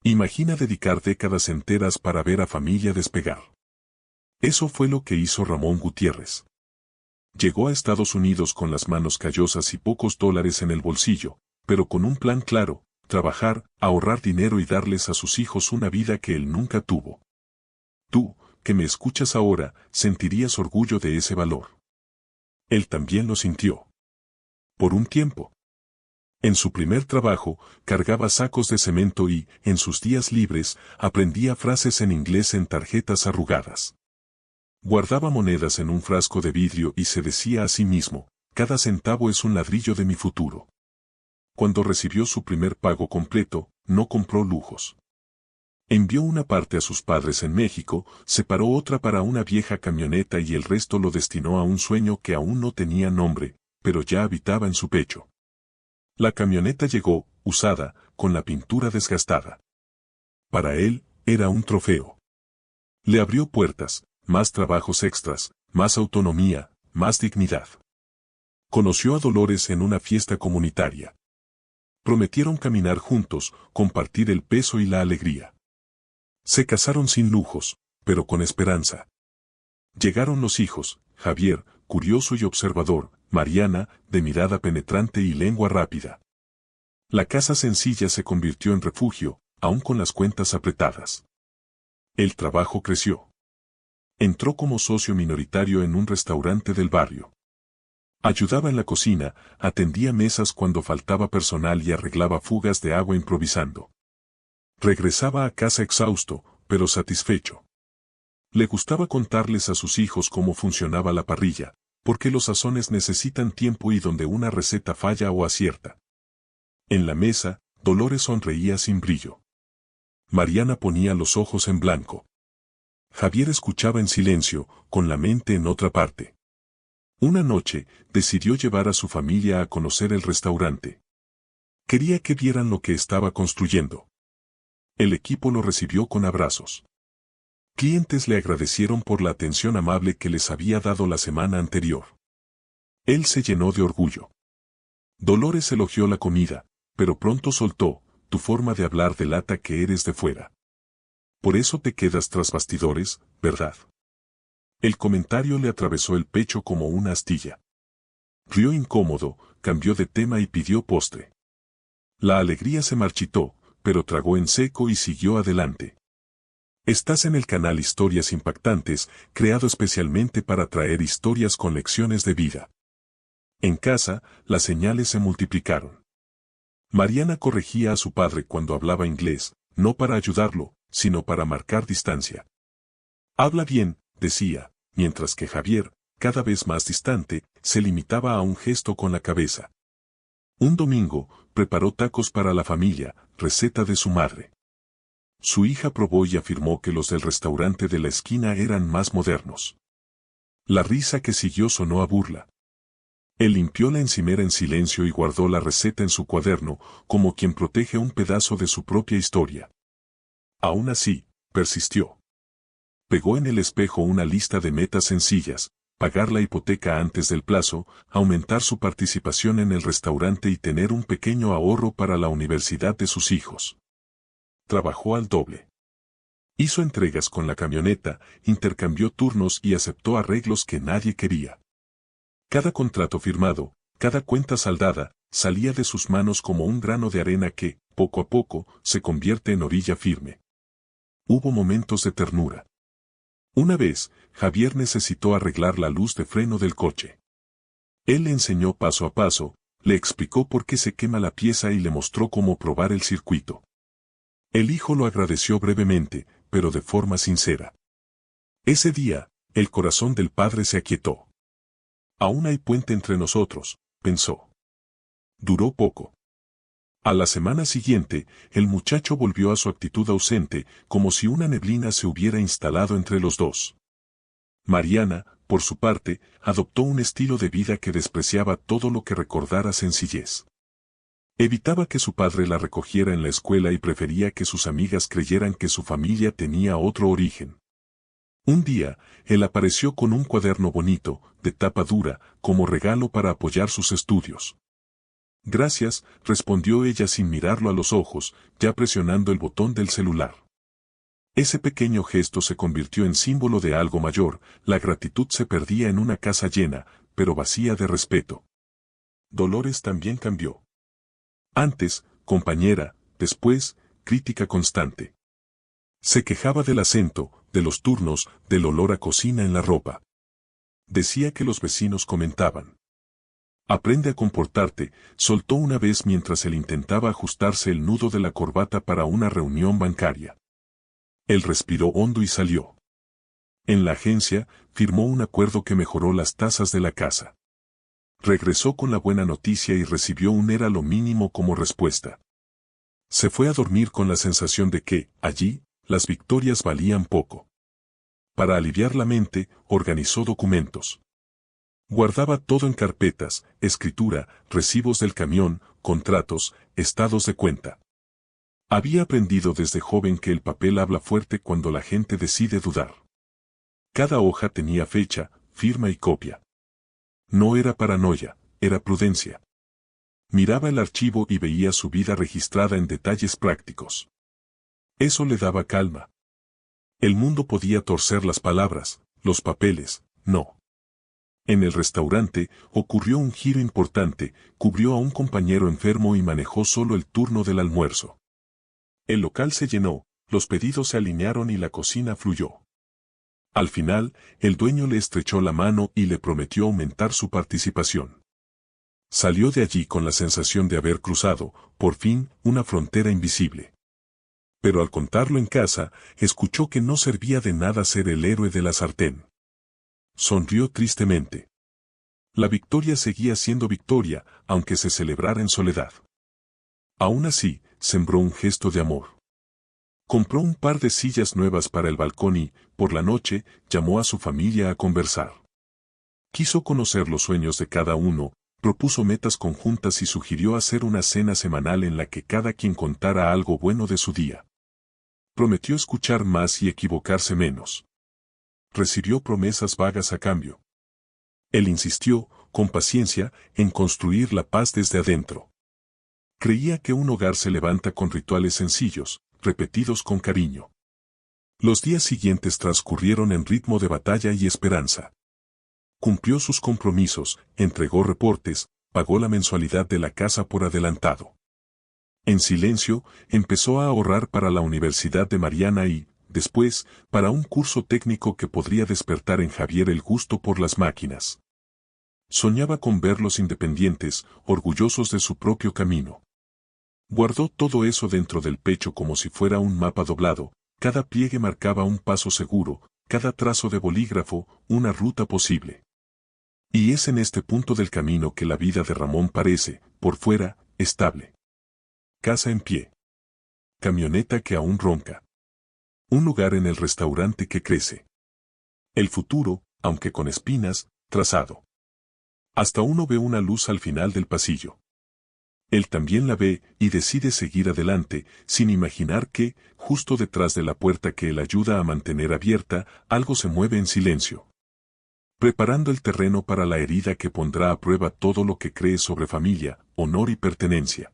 Imagina dedicar décadas enteras para ver a familia despegar. Eso fue lo que hizo Ramón Gutiérrez. Llegó a Estados Unidos con las manos callosas y pocos dólares en el bolsillo, pero con un plan claro: trabajar, ahorrar dinero y darles a sus hijos una vida que él nunca tuvo. Tú, que me escuchas ahora, sentirías orgullo de ese valor. Él también lo sintió. Por un tiempo. En su primer trabajo, cargaba sacos de cemento y, en sus días libres, aprendía frases en inglés en tarjetas arrugadas. Guardaba monedas en un frasco de vidrio y se decía a sí mismo: cada centavo es un ladrillo de mi futuro. Cuando recibió su primer pago completo, no compró lujos. Envió una parte a sus padres en México, separó otra para una vieja camioneta y el resto lo destinó a un sueño que aún no tenía nombre, pero ya habitaba en su pecho. La camioneta llegó, usada, con la pintura desgastada. Para él, era un trofeo. Le abrió puertas: más trabajos extras, más autonomía, más dignidad. Conoció a Dolores en una fiesta comunitaria. Prometieron caminar juntos, compartir el peso y la alegría. Se casaron sin lujos, pero con esperanza. Llegaron los hijos: Javier, curioso y observador; Mariana, de mirada penetrante y lengua rápida. La casa sencilla se convirtió en refugio, aun con las cuentas apretadas. El trabajo creció. Entró como socio minoritario en un restaurante del barrio. Ayudaba en la cocina, atendía mesas cuando faltaba personal y arreglaba fugas de agua improvisando. Regresaba a casa exhausto, pero satisfecho. Le gustaba contarles a sus hijos cómo funcionaba la parrilla, porque los sazones necesitan tiempo y donde una receta falla o acierta. En la mesa, Dolores sonreía sin brillo. Mariana ponía los ojos en blanco. Javier escuchaba en silencio, con la mente en otra parte. Una noche, decidió llevar a su familia a conocer el restaurante. Quería que vieran lo que estaba construyendo. El equipo lo recibió con abrazos. Clientes le agradecieron por la atención amable que les había dado la semana anterior. Él se llenó de orgullo. Dolores elogió la comida, pero pronto soltó: tu forma de hablar delata que eres de fuera. Por eso te quedas tras bastidores, ¿verdad? El comentario le atravesó el pecho como una astilla. Rió incómodo, cambió de tema y pidió postre. La alegría se marchitó, pero tragó en seco y siguió adelante. Estás en el canal Historias Impactantes, creado especialmente para traer historias con lecciones de vida. En casa, las señales se multiplicaron. Mariana corregía a su padre cuando hablaba inglés, no para ayudarlo, sino para marcar distancia. Habla bien, decía, mientras que Javier, cada vez más distante, se limitaba a un gesto con la cabeza. Un domingo, preparó tacos para la familia, receta de su madre. Su hija probó y afirmó que los del restaurante de la esquina eran más modernos. La risa que siguió sonó a burla. Él limpió la encimera en silencio y guardó la receta en su cuaderno, como quien protege un pedazo de su propia historia. Aún así, persistió. Pegó en el espejo una lista de metas sencillas: pagar la hipoteca antes del plazo, aumentar su participación en el restaurante y tener un pequeño ahorro para la universidad de sus hijos. Trabajó al doble. Hizo entregas con la camioneta, intercambió turnos y aceptó arreglos que nadie quería. Cada contrato firmado, cada cuenta saldada, salía de sus manos como un grano de arena que, poco a poco, se convierte en orilla firme. Hubo momentos de ternura. Una vez, Javier necesitó arreglar la luz de freno del coche. Él le enseñó paso a paso, le explicó por qué se quema la pieza y le mostró cómo probar el circuito. El hijo lo agradeció brevemente, pero de forma sincera. Ese día, el corazón del padre se aquietó. Aún hay puente entre nosotros, pensó. Duró poco. A la semana siguiente, el muchacho volvió a su actitud ausente, como si una neblina se hubiera instalado entre los dos. Mariana, por su parte, adoptó un estilo de vida que despreciaba todo lo que recordara sencillez. Evitaba que su padre la recogiera en la escuela y prefería que sus amigas creyeran que su familia tenía otro origen. Un día, él apareció con un cuaderno bonito, de tapa dura, como regalo para apoyar sus estudios. Gracias, respondió ella sin mirarlo a los ojos, ya presionando el botón del celular. Ese pequeño gesto se convirtió en símbolo de algo mayor, la gratitud se perdía en una casa llena, pero vacía de respeto. Dolores también cambió. Antes, compañera, después, crítica constante. Se quejaba del acento, de los turnos, del olor a cocina en la ropa. Decía que los vecinos comentaban. Aprende a comportarte, soltó una vez mientras él intentaba ajustarse el nudo de la corbata para una reunión bancaria. Él respiró hondo y salió. En la agencia, firmó un acuerdo que mejoró las tasas de la casa. Regresó con la buena noticia y recibió un era lo mínimo como respuesta. Se fue a dormir con la sensación de que, allí, las victorias valían poco. Para aliviar la mente, organizó documentos. Guardaba todo en carpetas, escritura, recibos del camión, contratos, estados de cuenta. Había aprendido desde joven que el papel habla fuerte cuando la gente decide dudar. Cada hoja tenía fecha, firma y copia. No era paranoia, era prudencia. Miraba el archivo y veía su vida registrada en detalles prácticos. Eso le daba calma. El mundo podía torcer las palabras, los papeles, no. En el restaurante, ocurrió un giro importante, cubrió a un compañero enfermo y manejó solo el turno del almuerzo. El local se llenó, los pedidos se alinearon y la cocina fluyó. Al final, el dueño le estrechó la mano y le prometió aumentar su participación. Salió de allí con la sensación de haber cruzado, por fin, una frontera invisible. Pero al contarlo en casa, escuchó que no servía de nada ser el héroe de la sartén. Sonrió tristemente. La victoria seguía siendo victoria, aunque se celebrara en soledad. Aún así, sembró un gesto de amor. Compró un par de sillas nuevas para el balcón y, por la noche, llamó a su familia a conversar. Quiso conocer los sueños de cada uno, propuso metas conjuntas y sugirió hacer una cena semanal en la que cada quien contara algo bueno de su día. Prometió escuchar más y equivocarse menos. Recibió promesas vagas a cambio. Él insistió, con paciencia, en construir la paz desde adentro. Creía que un hogar se levanta con rituales sencillos, repetidos con cariño. Los días siguientes transcurrieron en ritmo de batalla y esperanza. Cumplió sus compromisos, entregó reportes, pagó la mensualidad de la casa por adelantado. En silencio, empezó a ahorrar para la Universidad de Mariana y, después, para un curso técnico que podría despertar en Javier el gusto por las máquinas. Soñaba con verlos independientes, orgullosos de su propio camino. Guardó todo eso dentro del pecho como si fuera un mapa doblado, cada pliegue marcaba un paso seguro, cada trazo de bolígrafo, una ruta posible. Y es en este punto del camino que la vida de Ramón parece, por fuera, estable. Casa en pie. Camioneta que aún ronca. Un lugar en el restaurante que crece. El futuro, aunque con espinas, trazado. Hasta uno ve una luz al final del pasillo. Él también la ve y decide seguir adelante, sin imaginar que, justo detrás de la puerta que él ayuda a mantener abierta, algo se mueve en silencio. Preparando el terreno para la herida que pondrá a prueba todo lo que cree sobre familia, honor y pertenencia.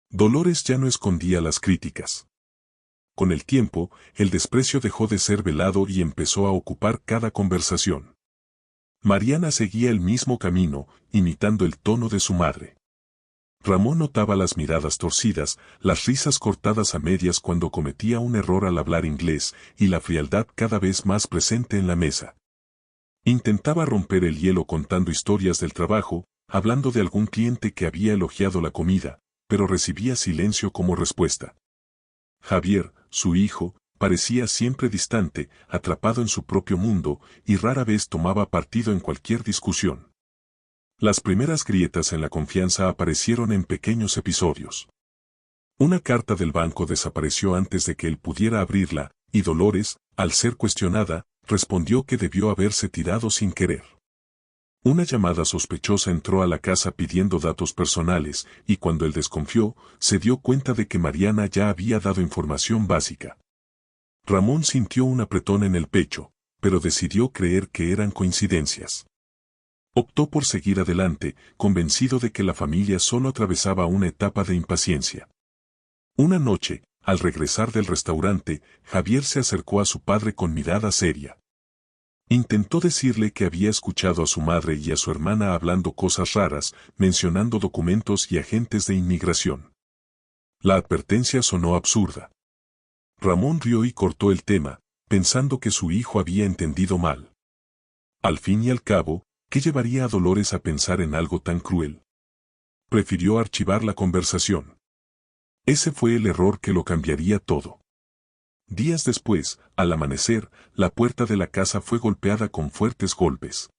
Dolores ya no escondía las críticas. Con el tiempo, el desprecio dejó de ser velado y empezó a ocupar cada conversación. Mariana seguía el mismo camino, imitando el tono de su madre. Ramón notaba las miradas torcidas, las risas cortadas a medias cuando cometía un error al hablar inglés y la frialdad cada vez más presente en la mesa. Intentaba romper el hielo contando historias del trabajo, hablando de algún cliente que había elogiado la comida, pero recibía silencio como respuesta. Javier, su hijo, parecía siempre distante, atrapado en su propio mundo, y rara vez tomaba partido en cualquier discusión. Las primeras grietas en la confianza aparecieron en pequeños episodios. Una carta del banco desapareció antes de que él pudiera abrirla, y Dolores, al ser cuestionada, respondió que debió haberse tirado sin querer. Una llamada sospechosa entró a la casa pidiendo datos personales, y cuando él desconfió, se dio cuenta de que Mariana ya había dado información básica. Ramón sintió un apretón en el pecho, pero decidió creer que eran coincidencias. Optó por seguir adelante, convencido de que la familia solo atravesaba una etapa de impaciencia. Una noche, al regresar del restaurante, Javier se acercó a su padre con mirada seria. Intentó decirle que había escuchado a su madre y a su hermana hablando cosas raras, mencionando documentos y agentes de inmigración. La advertencia sonó absurda. Ramón rió y cortó el tema, pensando que su hijo había entendido mal. Al fin y al cabo, ¿qué llevaría a Dolores a pensar en algo tan cruel? Prefirió archivar la conversación. Ese fue el error que lo cambiaría todo. Días después, al amanecer, la puerta de la casa fue golpeada con fuertes golpes.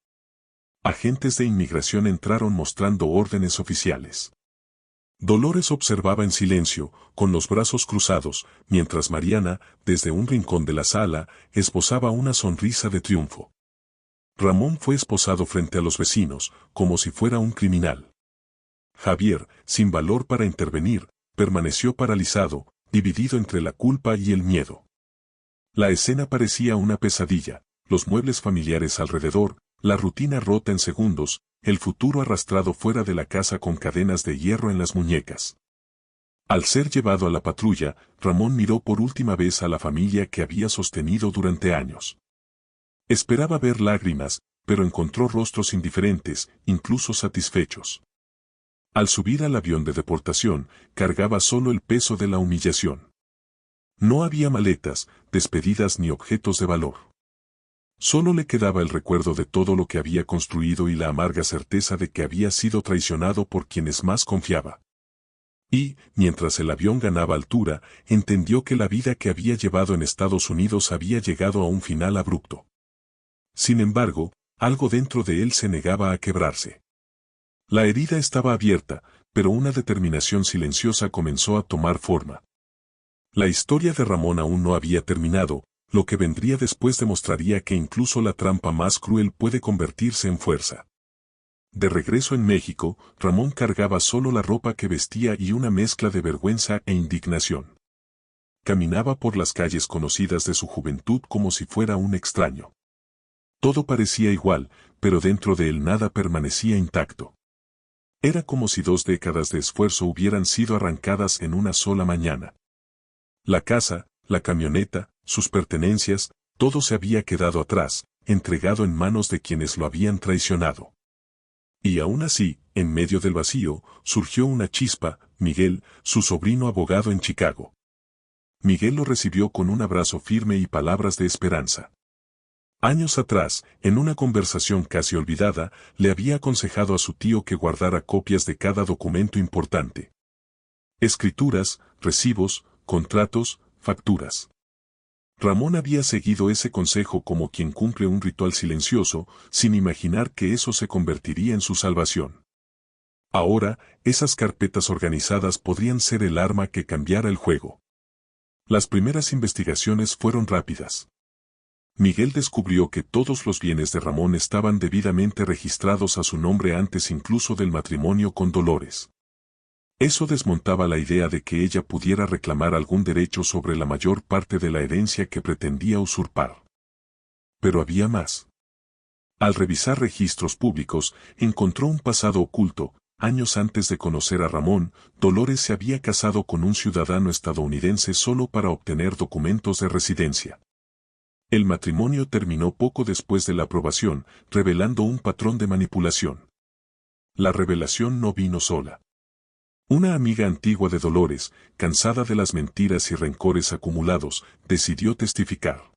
Agentes de inmigración entraron mostrando órdenes oficiales. Dolores observaba en silencio, con los brazos cruzados, mientras Mariana, desde un rincón de la sala, esbozaba una sonrisa de triunfo. Ramón fue esposado frente a los vecinos, como si fuera un criminal. Javier, sin valor para intervenir, permaneció paralizado, dividido entre la culpa y el miedo. La escena parecía una pesadilla, los muebles familiares alrededor, la rutina rota en segundos, el futuro arrastrado fuera de la casa con cadenas de hierro en las muñecas. Al ser llevado a la patrulla, Ramón miró por última vez a la familia que había sostenido durante años. Esperaba ver lágrimas, pero encontró rostros indiferentes, incluso satisfechos. Al subir al avión de deportación, cargaba solo el peso de la humillación. No había maletas, despedidas ni objetos de valor. Solo le quedaba el recuerdo de todo lo que había construido y la amarga certeza de que había sido traicionado por quienes más confiaba. Y, mientras el avión ganaba altura, entendió que la vida que había llevado en Estados Unidos había llegado a un final abrupto. Sin embargo, algo dentro de él se negaba a quebrarse. La herida estaba abierta, pero una determinación silenciosa comenzó a tomar forma. La historia de Ramón aún no había terminado, lo que vendría después demostraría que incluso la trampa más cruel puede convertirse en fuerza. De regreso en México, Ramón cargaba solo la ropa que vestía y una mezcla de vergüenza e indignación. Caminaba por las calles conocidas de su juventud como si fuera un extraño. Todo parecía igual, pero dentro de él nada permanecía intacto. Era como si 2 décadas de esfuerzo hubieran sido arrancadas en una sola mañana. La casa, la camioneta, sus pertenencias, todo se había quedado atrás, entregado en manos de quienes lo habían traicionado. Y aún así, en medio del vacío, surgió una chispa, Miguel, su sobrino abogado en Chicago. Miguel lo recibió con un abrazo firme y palabras de esperanza. Años atrás, en una conversación casi olvidada, le había aconsejado a su tío que guardara copias de cada documento importante. Escrituras, recibos, contratos, facturas. Ramón había seguido ese consejo como quien cumple un ritual silencioso, sin imaginar que eso se convertiría en su salvación. Ahora, esas carpetas organizadas podrían ser el arma que cambiara el juego. Las primeras investigaciones fueron rápidas. Miguel descubrió que todos los bienes de Ramón estaban debidamente registrados a su nombre antes incluso del matrimonio con Dolores. Eso desmontaba la idea de que ella pudiera reclamar algún derecho sobre la mayor parte de la herencia que pretendía usurpar. Pero había más. Al revisar registros públicos, encontró un pasado oculto. Años antes de conocer a Ramón, Dolores se había casado con un ciudadano estadounidense solo para obtener documentos de residencia. El matrimonio terminó poco después de la aprobación, revelando un patrón de manipulación. La revelación no vino sola. Una amiga antigua de Dolores, cansada de las mentiras y rencores acumulados, decidió testificar.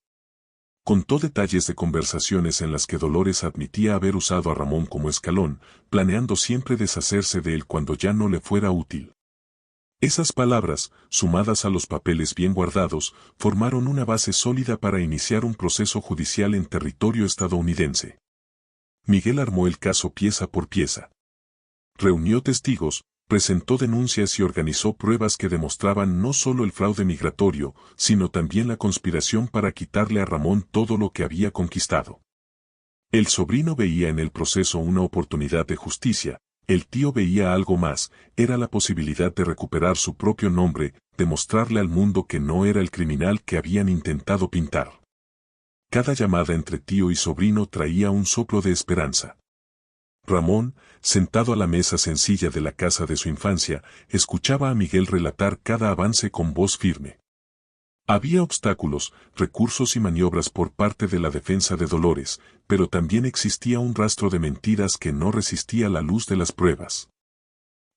Contó detalles de conversaciones en las que Dolores admitía haber usado a Ramón como escalón, planeando siempre deshacerse de él cuando ya no le fuera útil. Esas palabras, sumadas a los papeles bien guardados, formaron una base sólida para iniciar un proceso judicial en territorio estadounidense. Miguel armó el caso pieza por pieza. Reunió testigos, presentó denuncias y organizó pruebas que demostraban no solo el fraude migratorio, sino también la conspiración para quitarle a Ramón todo lo que había conquistado. El sobrino veía en el proceso una oportunidad de justicia. El tío veía algo más, era la posibilidad de recuperar su propio nombre, de mostrarle al mundo que no era el criminal que habían intentado pintar. Cada llamada entre tío y sobrino traía un soplo de esperanza. Ramón, sentado a la mesa sencilla de la casa de su infancia, escuchaba a Miguel relatar cada avance con voz firme. Había obstáculos, recursos y maniobras por parte de la defensa de Dolores, pero también existía un rastro de mentiras que no resistía la luz de las pruebas.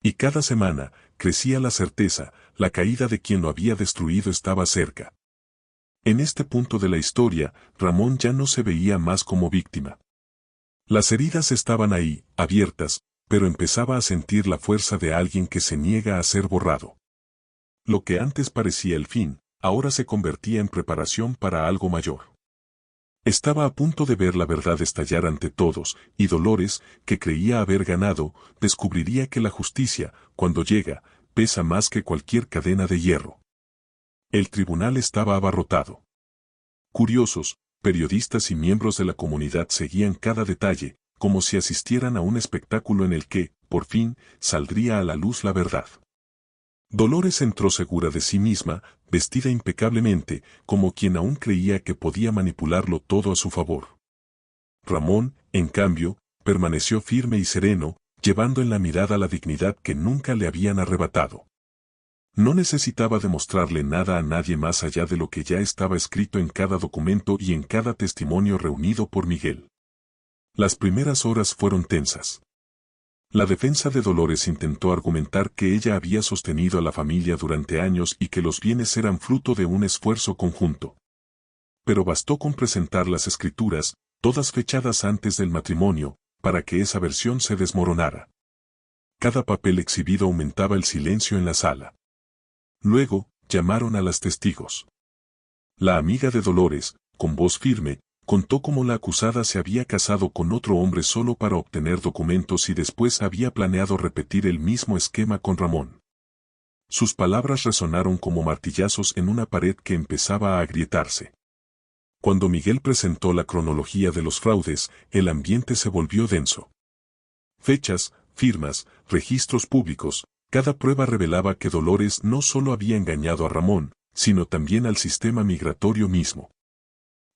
Y cada semana, crecía la certeza, la caída de quien lo había destruido estaba cerca. En este punto de la historia, Ramón ya no se veía más como víctima. Las heridas estaban ahí, abiertas, pero empezaba a sentir la fuerza de alguien que se niega a ser borrado. Lo que antes parecía el fin, ahora se convertía en preparación para algo mayor. Estaba a punto de ver la verdad estallar ante todos, y Dolores, que creía haber ganado, descubriría que la justicia, cuando llega, pesa más que cualquier cadena de hierro. El tribunal estaba abarrotado. Curiosos, periodistas y miembros de la comunidad seguían cada detalle, como si asistieran a un espectáculo en el que, por fin, saldría a la luz la verdad. Dolores entró segura de sí misma, vestida impecablemente, como quien aún creía que podía manipularlo todo a su favor. Ramón, en cambio, permaneció firme y sereno, llevando en la mirada la dignidad que nunca le habían arrebatado. No necesitaba demostrarle nada a nadie más allá de lo que ya estaba escrito en cada documento y en cada testimonio reunido por Miguel. Las primeras horas fueron tensas. La defensa de Dolores intentó argumentar que ella había sostenido a la familia durante años y que los bienes eran fruto de un esfuerzo conjunto. Pero bastó con presentar las escrituras, todas fechadas antes del matrimonio, para que esa versión se desmoronara. Cada papel exhibido aumentaba el silencio en la sala. Luego, llamaron a las testigos. La amiga de Dolores, con voz firme, contó cómo la acusada se había casado con otro hombre solo para obtener documentos y después había planeado repetir el mismo esquema con Ramón. Sus palabras resonaron como martillazos en una pared que empezaba a agrietarse. Cuando Miguel presentó la cronología de los fraudes, el ambiente se volvió denso. Fechas, firmas, registros públicos, cada prueba revelaba que Dolores no solo había engañado a Ramón, sino también al sistema migratorio mismo.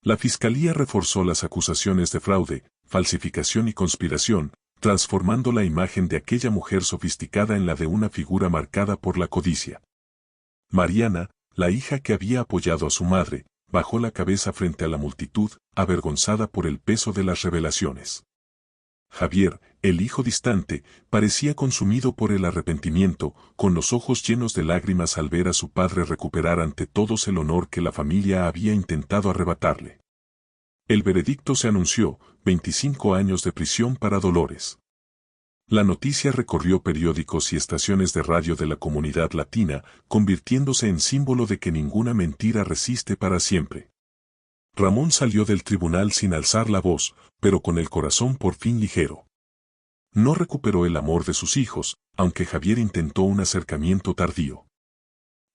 La fiscalía reforzó las acusaciones de fraude, falsificación y conspiración, transformando la imagen de aquella mujer sofisticada en la de una figura marcada por la codicia. Mariana, la hija que había apoyado a su madre, bajó la cabeza frente a la multitud, avergonzada por el peso de las revelaciones. Javier, el hijo distante, parecía consumido por el arrepentimiento, con los ojos llenos de lágrimas al ver a su padre recuperar ante todos el honor que la familia había intentado arrebatarle. El veredicto se anunció, 25 años de prisión para Dolores. La noticia recorrió periódicos y estaciones de radio de la comunidad latina, convirtiéndose en símbolo de que ninguna mentira resiste para siempre. Ramón salió del tribunal sin alzar la voz, pero con el corazón por fin ligero. No recuperó el amor de sus hijos, aunque Javier intentó un acercamiento tardío.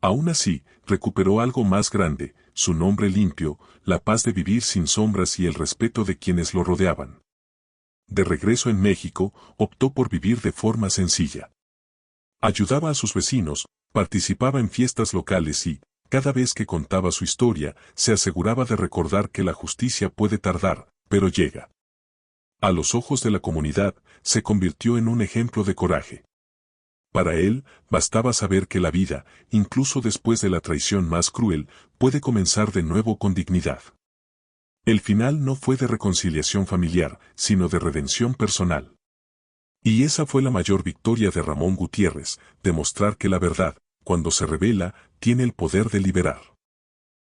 Aún así, recuperó algo más grande, su nombre limpio, la paz de vivir sin sombras y el respeto de quienes lo rodeaban. De regreso en México, optó por vivir de forma sencilla. Ayudaba a sus vecinos, participaba en fiestas locales y, cada vez que contaba su historia, se aseguraba de recordar que la justicia puede tardar, pero llega. A los ojos de la comunidad, se convirtió en un ejemplo de coraje. Para él, bastaba saber que la vida, incluso después de la traición más cruel, puede comenzar de nuevo con dignidad. El final no fue de reconciliación familiar, sino de redención personal. Y esa fue la mayor victoria de Ramón Gutiérrez, demostrar que la verdad, cuando se revela, tiene el poder de liberar.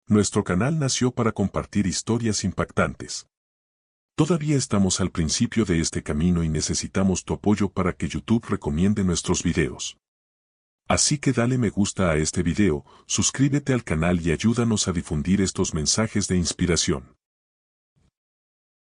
Nuestro canal nació para compartir historias impactantes. Todavía estamos al principio de este camino y necesitamos tu apoyo para que YouTube recomiende nuestros videos. Así que dale me gusta a este video, suscríbete al canal y ayúdanos a difundir estos mensajes de inspiración.